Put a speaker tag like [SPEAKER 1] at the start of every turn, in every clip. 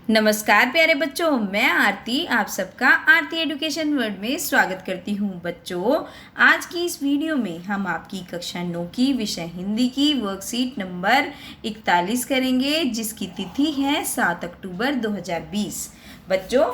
[SPEAKER 1] नमस्कार प्यारे बच्चों, मैं आरती आप सबका आरती एजुकेशन वर्ल्ड में स्वागत करती हूँ। बच्चों, आज की इस वीडियो में हम आपकी कक्षा 9 की विषय हिंदी की वर्कशीट नंबर 41 करेंगे, जिसकी तिथि है 7 अक्टूबर 2020। बच्चों,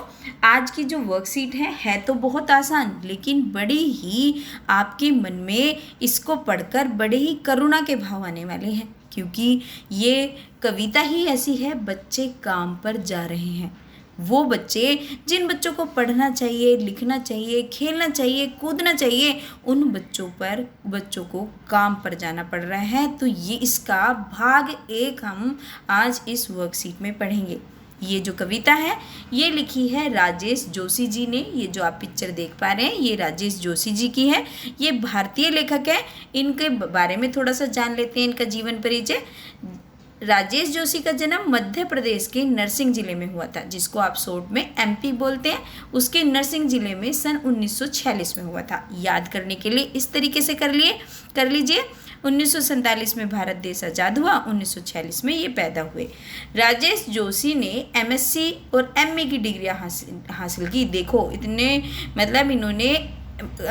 [SPEAKER 1] आज की जो वर्कशीट है तो बहुत आसान, लेकिन बड़ी ही आपके मन में इसको पढ़कर बड़े ही करुणा के भाव आने वाले हैं, क्योंकि ये कविता ही ऐसी है। बच्चे काम पर जा रहे हैं, वो बच्चे जिन बच्चों को पढ़ना चाहिए, लिखना चाहिए, खेलना चाहिए, कूदना चाहिए, उन बच्चों को काम पर जाना पड़ रहा है। तो ये इसका भाग 1 हम आज इस वर्कशीट में पढ़ेंगे। ये जो कविता है ये लिखी है राजेश जोशी जी ने। ये जो आप पिक्चर देख पा रहे हैं ये राजेश जोशी जी की है। ये भारतीय लेखक है। इनके बारे में थोड़ा सा जान लेते हैं, इनका जीवन परिचय। राजेश जोशी का जन्म मध्य प्रदेश के नरसिंह जिले में हुआ था, जिसको आप शॉर्ट में एमपी बोलते हैं। उसके नरसिंह जिले में सन 1946 में हुआ था। याद करने के लिए इस तरीके से कर लीजिए। 1947 में भारत देश आज़ाद हुआ, 1946 में ये पैदा हुए। राजेश जोशी ने एमएससी और एमए की डिग्रियां हासिल की। देखो, इतने मतलब इन्होंने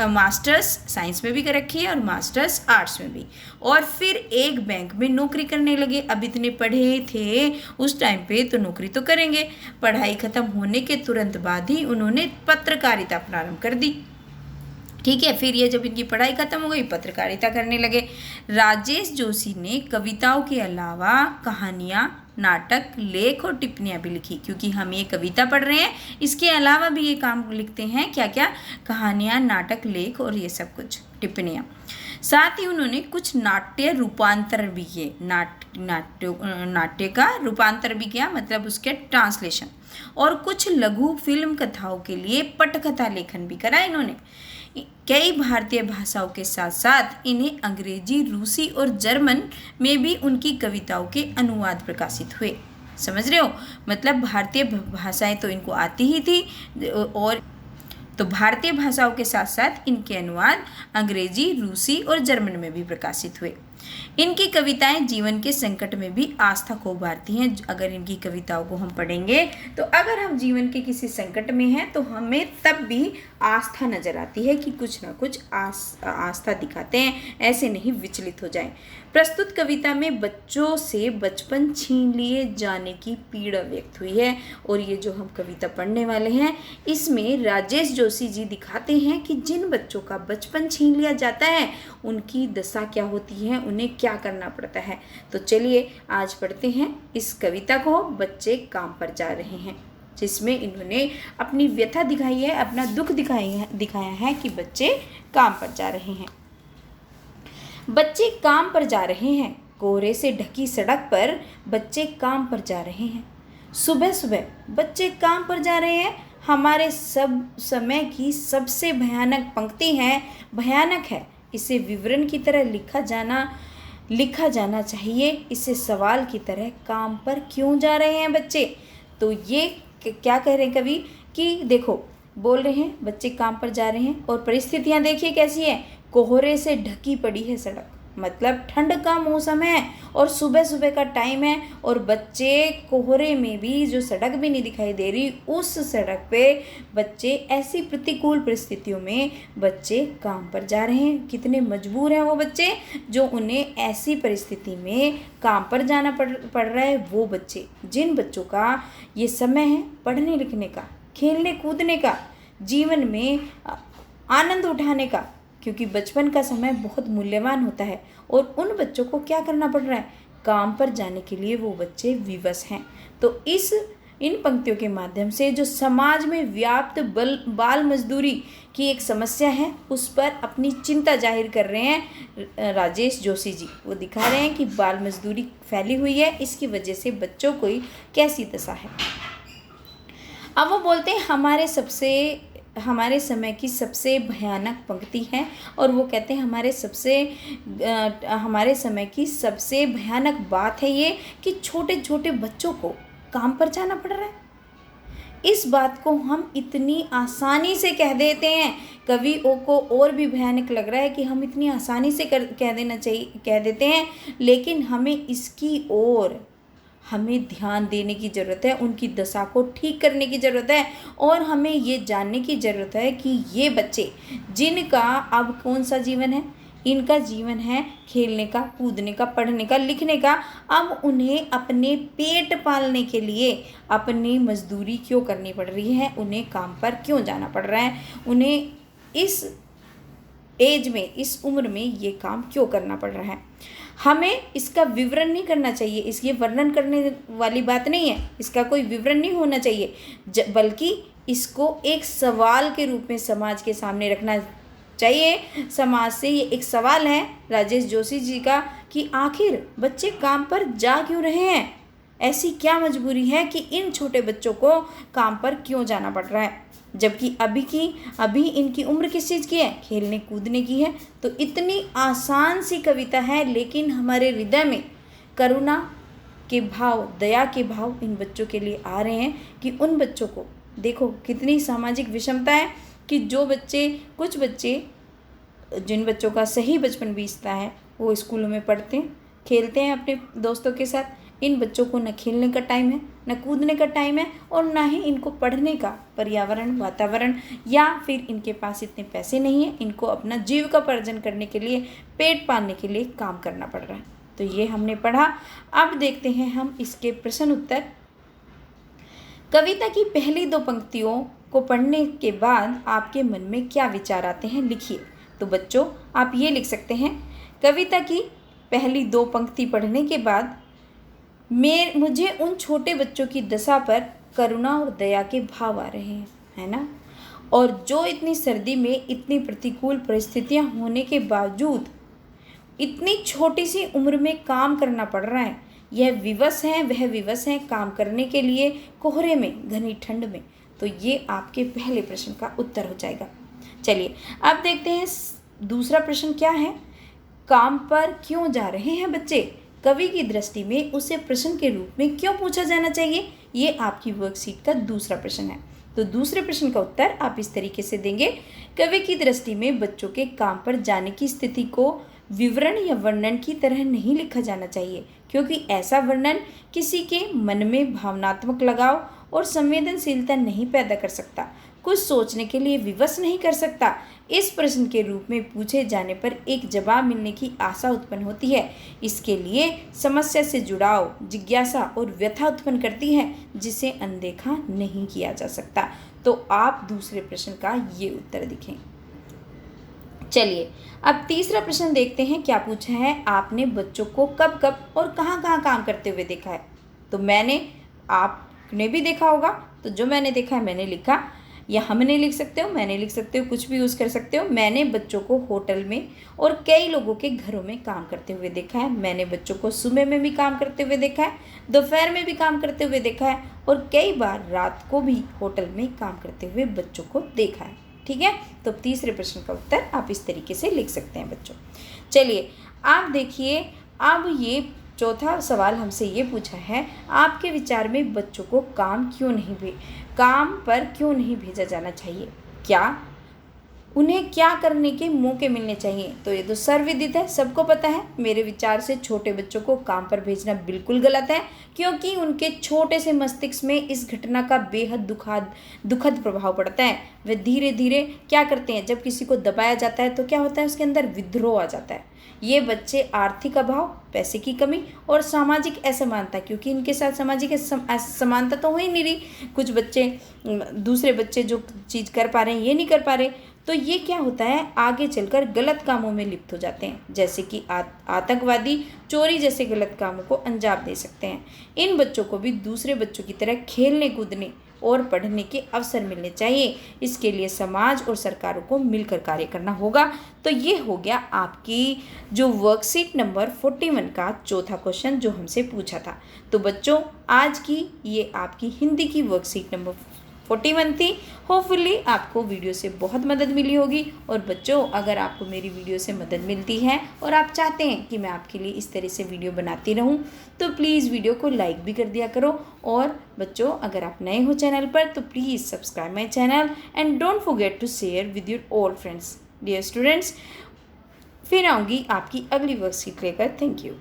[SPEAKER 1] मास्टर्स साइंस में भी कर रखी है और मास्टर्स आर्ट्स में भी। और फिर एक बैंक में नौकरी करने लगे। अब इतने पढ़े थे उस टाइम पे तो नौकरी तो करेंगे। पढ़ाई खत्म होने के तुरंत बाद ही उन्होंने पत्रकारिता प्रारंभ कर दी। ठीक है, फिर ये जब इनकी पढ़ाई खत्म हो गई, पत्रकारिता करने लगे। राजेश जोशी ने कविताओं के अलावा कहानियाँ, नाटक, लेख और टिप्पणियाँ भी लिखी। क्योंकि हम ये कविता पढ़ रहे हैं, इसके अलावा भी ये काम लिखते हैं। क्या क्या? कहानियाँ, नाटक, लेख और ये सब कुछ टिप्पणियाँ। साथ ही उन्होंने कुछ नाट्य रूपांतर भी किए। नाट्य का रूपांतर भी किया, मतलब उसके ट्रांसलेशन। और कुछ लघु फिल्म कथाओं के लिए पटकथा लेखन भी करा इन्होंने। कई भारतीय भाषाओं के साथ साथ इन्हें अंग्रेजी, रूसी और जर्मन में भी उनकी कविताओं के अनुवाद प्रकाशित हुए। समझ रहे हो? मतलब भारतीय भाषाएं तो इनको आती ही थी, और तो भारतीय भाषाओं के साथ साथ इनके अनुवाद अंग्रेजी, रूसी और जर्मन में भी प्रकाशित हुए। इनकी कविताएं जीवन के संकट में भी आस्था को उभारती हैं। अगर इनकी कविताओं को हम पढ़ेंगे तो अगर हम जीवन के किसी संकट में हैं तो हमें तब भी आस्था नजर आती है कि कुछ ना कुछ आस्था दिखाते हैं, ऐसे नहीं विचलित हो जाएं। प्रस्तुत कविता में बच्चों से बचपन छीन लिए जाने की पीड़ा व्यक्त हुई है। और ये जो हम कविता पढ़ने वाले हैं इसमें राजेश जोशी जी दिखाते हैं कि जिन बच्चों का बचपन छीन लिया जाता है उनकी दशा क्या होती है, उन्हें क्या करना पड़ता है। तो चलिए आज पढ़ते हैं इस कविता को। बच्चे काम पर जा रहे हैं, जिसमें इन्होंने अपनी व्यथा दिखाई है, अपना दुख दिखाया है कि बच्चे काम पर जा रहे हैं। बच्चे काम पर जा रहे हैं, कोहरे से ढकी सड़क पर बच्चे काम पर जा रहे हैं। सुबह सुबह बच्चे काम पर जा रहे हैं। हमारे सब समय की सबसे भयानक पंक्ति है, भयानक है। इसे विवरण की तरह लिखा जाना चाहिए। इसे सवाल की तरह काम पर क्यों जा रहे हैं बच्चे। तो ये क्या कह रहे हैं कवि कि देखो, बोल रहे हैं बच्चे काम पर जा रहे हैं और परिस्थितियां देखिए कैसी है। कोहरे से ढकी पड़ी है सड़क, मतलब ठंड का मौसम है और सुबह सुबह का टाइम है, और बच्चे कोहरे में भी, जो सड़क भी नहीं दिखाई दे रही, उस सड़क पे बच्चे ऐसी प्रतिकूल परिस्थितियों में बच्चे काम पर जा रहे हैं। कितने मजबूर हैं वो बच्चे जो उन्हें ऐसी परिस्थिति में काम पर जाना पड़ रहा है। वो बच्चे, जिन बच्चों का ये समय है पढ़ने लिखने का, खेलने कूदने का, जीवन में आनंद उठाने का, क्योंकि बचपन का समय बहुत मूल्यवान होता है। और उन बच्चों को क्या करना पड़ रहा है? काम पर जाने के लिए वो बच्चे विवश हैं। तो इन पंक्तियों के माध्यम से जो समाज में व्याप्त बाल मजदूरी की एक समस्या है, उस पर अपनी चिंता जाहिर कर रहे हैं राजेश जोशी जी। वो दिखा रहे हैं कि बाल मजदूरी फैली हुई है, इसकी वजह से बच्चों को कैसी दशा है। अब वो बोलते हैं हमारे समय की सबसे भयानक पंक्ति है, और वो कहते हैं हमारे समय की सबसे भयानक बात है ये कि छोटे छोटे बच्चों को काम पर जाना पड़ रहा है। इस बात को हम इतनी आसानी से कह देते हैं, कवियों को और भी भयानक लग रहा है कि हम इतनी आसानी से कह देते हैं, लेकिन हमें इसकी ओर हमें ध्यान देने की ज़रूरत है, उनकी दशा को ठीक करने की ज़रूरत है और हमें ये जानने की ज़रूरत है कि ये बच्चे जिनका अब कौन सा जीवन है, इनका जीवन है खेलने का, कूदने का, पढ़ने का, लिखने का। अब उन्हें अपने पेट पालने के लिए अपनी मजदूरी क्यों करनी पड़ रही है, उन्हें काम पर क्यों जाना पड़ रहा है, उन्हें इस एज में, इस उम्र में ये काम क्यों करना पड़ रहा है। हमें इसका विवरण नहीं करना चाहिए, ये वर्णन करने वाली बात नहीं है, इसका कोई विवरण नहीं होना चाहिए, बल्कि इसको एक सवाल के रूप में समाज के सामने रखना चाहिए। समाज से ये एक सवाल है राजेश जोशी जी का कि आखिर बच्चे काम पर जा क्यों रहे हैं, ऐसी क्या मजबूरी है कि इन छोटे बच्चों को काम पर क्यों जाना पड़ रहा है, जबकि अभी इनकी उम्र किस चीज़ की है, खेलने कूदने की है। तो इतनी आसान सी कविता है, लेकिन हमारे हृदय में करुणा के भाव, दया के भाव इन बच्चों के लिए आ रहे हैं कि उन बच्चों को देखो कितनी सामाजिक विषमता है कि कुछ बच्चे जिन बच्चों का सही बचपन बीतता है वो स्कूलों में पढ़ते हैं, खेलते हैं अपने दोस्तों के साथ। इन बच्चों को न खेलने का टाइम है, न कूदने का टाइम है, और ना ही इनको पढ़ने का पर्यावरण, वातावरण, या फिर इनके पास इतने पैसे नहीं है, इनको अपना जीविकोपार्जन करने के लिए, पेट पालने के लिए काम करना पड़ रहा है। तो ये हमने पढ़ा। अब देखते हैं हम इसके प्रश्न उत्तर। कविता की पहली 2 पंक्तियों को पढ़ने के बाद आपके मन में क्या विचार आते हैं, लिखिए। तो बच्चों आप ये लिख सकते हैं, कविता की पहली 2 पंक्ति पढ़ने के बाद मुझे उन छोटे बच्चों की दशा पर करुणा और दया के भाव आ रहे हैं, है ना, और जो इतनी सर्दी में इतनी प्रतिकूल परिस्थितियां होने के बावजूद इतनी छोटी सी उम्र में काम करना पड़ रहा है, वह विवश हैं काम करने के लिए कोहरे में, घनी ठंड में। तो ये आपके पहले प्रश्न का उत्तर हो जाएगा। चलिए अब देखते हैं दूसरा प्रश्न क्या है, काम पर क्यों जा रहे हैं बच्चे, कवि की दृष्टि में उसे प्रश्न के रूप में क्यों पूछा जाना चाहिए। ये आपकी वर्कशीट का दूसरा प्रश्न है। तो दूसरे प्रश्न का उत्तर आप इस तरीके से देंगे, कवि की दृष्टि में बच्चों के काम पर जाने की स्थिति को विवरण या वर्णन की तरह नहीं लिखा जाना चाहिए, क्योंकि ऐसा वर्णन किसी के मन में भावनात्मक लगाव और संवेदनशीलता नहीं पैदा कर सकता, कुछ सोचने के लिए विवश नहीं कर सकता। इस प्रश्न के रूप में पूछे जाने पर एक जवाब मिलने की आशा उत्पन्न होती है। इसके लिए समस्या से जुड़ाव, जिज्ञासा और व्यथा उत्पन्न करती है, जिसे अनदेखा नहीं किया जा सकता। तो आप दूसरे प्रश्न का ये उत्तर लिखें। चलिए अब तीसरा प्रश्न देखते हैं क्या पूछा है, आपने बच्चों को कब कब और कहाँ कहाँ काम करते हुए देखा है। तो आपने भी देखा होगा, तो जो मैंने देखा है मैंने लिखा, या हमने लिख सकते हो, मैंने लिख सकते हो, कुछ भी यूज़ कर सकते हो। मैंने बच्चों को होटल में और कई लोगों के घरों में काम करते हुए देखा है। मैंने बच्चों को सुबह में भी काम करते हुए देखा है, दोपहर में भी काम करते हुए देखा है, और कई बार रात को भी होटल में काम करते हुए बच्चों को देखा है। ठीक है, तो तीसरे प्रश्न का उत्तर आप इस तरीके से लिख सकते हैं बच्चों। चलिए आप देखिए, अब ये चौथा सवाल हमसे ये पूछा है, आपके विचार में बच्चों को काम पर क्यों नहीं भेजा जाना चाहिए, उन्हें क्या करने के मौके मिलने चाहिए। तो ये तो सर्वविदित है, सबको पता है। मेरे विचार से छोटे बच्चों को काम पर भेजना बिल्कुल गलत है, क्योंकि उनके छोटे से मस्तिष्क में इस घटना का बेहद दुखद प्रभाव पड़ता है। वे धीरे धीरे क्या करते हैं, जब किसी को दबाया जाता है तो क्या होता है, उसके अंदर विद्रोह आ जाता है। ये बच्चे आर्थिक अभाव, पैसे की कमी और सामाजिक असमानता, क्योंकि इनके साथ सामाजिक असमानता तो हो ही नहीं रही, कुछ बच्चे दूसरे बच्चे जो चीज़ कर पा रहे हैं ये नहीं कर पा रहे, तो ये क्या होता है, आगे चलकर गलत कामों में लिप्त हो जाते हैं, जैसे कि आतंकवादी, चोरी जैसे गलत कामों को अंजाम दे सकते हैं। इन बच्चों को भी दूसरे बच्चों की तरह खेलने कूदने और पढ़ने के अवसर मिलने चाहिए। इसके लिए समाज और सरकारों को मिलकर कार्य करना होगा। तो ये हो गया आपकी जो वर्कशीट नंबर 41 का चौथा क्वेश्चन जो हमसे पूछा था। तो बच्चों आज की ये आपकी हिंदी की वर्कशीट नंबर 41 थी। होपफुली आपको वीडियो से बहुत मदद मिली होगी। और बच्चों अगर आपको मेरी वीडियो से मदद मिलती है और आप चाहते हैं कि मैं आपके लिए इस तरह से वीडियो बनाती रहूं, तो प्लीज़ वीडियो को लाइक भी कर दिया करो। और बच्चों अगर आप नए हो चैनल पर तो please subscribe my channel and don't forget to share with your all friends. Dear students, फिर आऊँगी आपकी अगली वर्कशीट लेकर। Thank you.